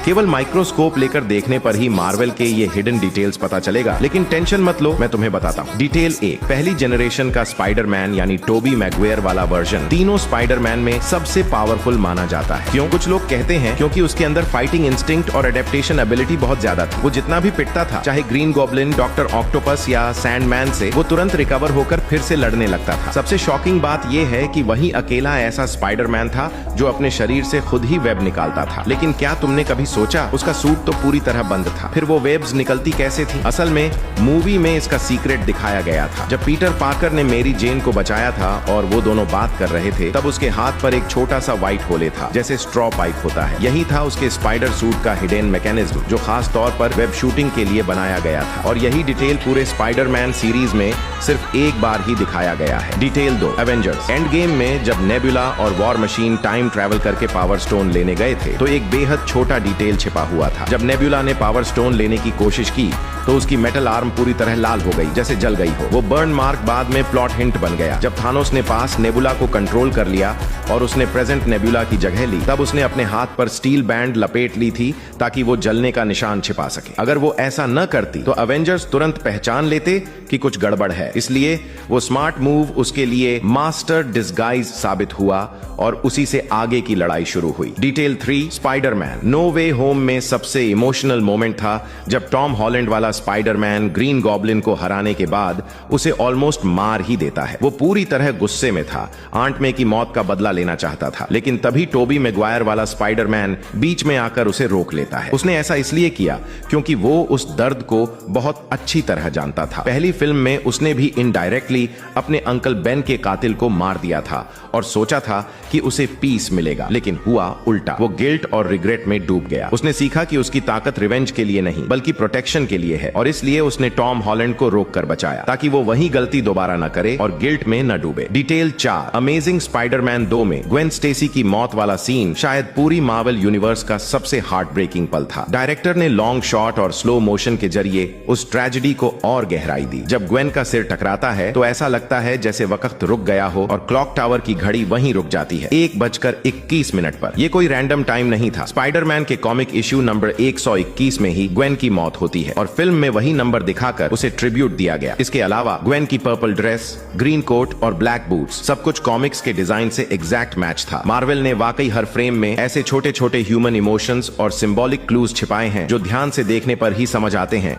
केवल माइक्रोस्कोप लेकर देखने पर ही मार्वल के ये हिडन डिटेल्स पता चलेगा, लेकिन टेंशन मत लो, मैं तुम्हें बताता हूँ। डिटेल 1, पहली जनरेशन का स्पाइडरमैन यानी टोबी मैगवायर वाला वर्जन तीनों स्पाइडरमैन में सबसे पावरफुल माना जाता है। क्यों? कुछ लोग कहते हैं क्योंकि उसके अंदर फाइटिंग इंस्टिंक्ट और एडेप्टेशन एबिलिटी बहुत ज्यादा थी। वो जितना भी पिटता था, चाहे ग्रीन गॉब्लिन, डॉक्टर ऑक्टोपस या सैंडमैन से, वो तुरंत रिकवर होकर फिर से लड़ने लगता था। सबसे शॉकिंग बात यह है कि वही अकेला ऐसा स्पाइडरमैन था जो अपने शरीर से खुद ही वेब निकालता था। लेकिन क्या तुमने कभी सोचा, उसका सूट तो पूरी तरह बंद था, फिर वो वेब्स निकलती कैसे थी? असल में मूवी में इसका सीक्रेट दिखाया गया था। जब पीटर पार्कर ने मेरी जेन को बचाया था और वो दोनों बात कर रहे थे, तब उसके हाथ पर एक छोटा सा व्हाइट होले था, जैसे स्ट्रॉ पाइप होता है। यही था उसके स्पाइडर सूट का हिडन मैकेनिज्म, जो खास तौर पर वेब शूटिंग के लिए बनाया गया था। और यही डिटेल पूरे स्पाइडरमैन सीरीज में सिर्फ एक बार ही दिखाया गया है। डिटेल 2, एवेंजर्स एंड गेम में जब नेबुला और वॉर मशीन टाइम ट्रैवल करके पावर स्टोन लेने गए थे, तो एक बेहद छोटा डिटेल छिपा हुआ था। जब नेबुला ने पावर स्टोन लेने की कोशिश की तो उसकी मेटल आर्म पूरी तरह लाल हो गई, जैसे जल गई हो। वो बर्न मार्क बाद में प्लॉट हिंट बन गया। जब थानोस ने पास नेबुला को कंट्रोल कर लिया और उसने प्रेजेंट नेबुला की जगह ली, तब उसने अपने हाथ पर स्टील बैंड लपेट ली थी ताकि वो जलने का निशान छिपा सके। अगर वो ऐसा न करती तो अवेंजर्स तुरंत पहचान लेते कि कुछ गड़बड़ है। इसलिए वो स्मार्ट मूव उसके लिए मास्टर डिस्गाइज साबित हुआ और उसी से आगे की लड़ाई शुरू हुई। डिटेल 3, स्पाइडरमैन नो वे होम में सबसे इमोशनल मोमेंट था जब टॉम हॉलैंड वाला स्पाइडरमैन ग्रीन गॉब्लिन को हराने के बाद उसे ऑलमोस्ट मार ही देता है। वो पूरी तरह गुस्से में था, आंट मे की मौत का बदला लेना चाहता था, लेकिन तभी टोबी मैगवायर वाला स्पाइडरमैन बीच में आकर उसे रोक लेता है। उसने ऐसा इसलिए किया क्योंकि वो उस दर्द को बहुत अच्छी तरह जानता था। पहली फिल्म में उसने भी इनडायरेक्टली अपने अंकल बेन के कातिल को मार दिया था और सोचा था कि उसे पीस मिलेगा, लेकिन हुआ उल्टा। वो गिल्ट और रिग्रेट में डूब गया। उसने सीखा कि उसकी ताकत रिवेंज के लिए नहीं बल्कि प्रोटेक्शन के लिए है, और इसलिए उसने टॉम हॉलैंड को रोक कर बचाया ताकि वो वही गलती दोबारा न करे और गिल्ट में न डूबे। डिटेल 4, अमेजिंग स्पाइडरमैन 2 में ग्वेन स्टेसी की मौत वाला सीन शायद पूरी मार्वल यूनिवर्स का सबसे हार्ट ब्रेकिंग पल था। डायरेक्टर ने लॉन्ग शॉट और स्लो मोशन के जरिए उस ट्रेजेडी को और गहराई दी। जब ग्वेन का सिर टकराता है तो ऐसा लगता है जैसे वक्त रुक गया हो और क्लॉक टावर की घड़ी वहीं रुक जाती है 1:21 पर। ये कोई रैंडम टाइम नहीं था। स्पाइडरमैन के कॉमिक इश्यू नंबर 121 में ही ग्वेन की मौत होती है और फिल्म में वही नंबर दिखाकर उसे ट्रिब्यूट दिया गया। इसके अलावा ग्वेन की पर्पल ड्रेस, ग्रीन कोट और ब्लैक बूट्स, सब कुछ कॉमिक्स के डिजाइन से एग्जैक्ट मैच था। मार्वल ने वाकई हर फ्रेम में ऐसे छोटे छोटे ह्यूमन इमोशंस और सिंबॉलिक क्लूज छिपाए हैं जो ध्यान से देखने पर ही समझ आते हैं।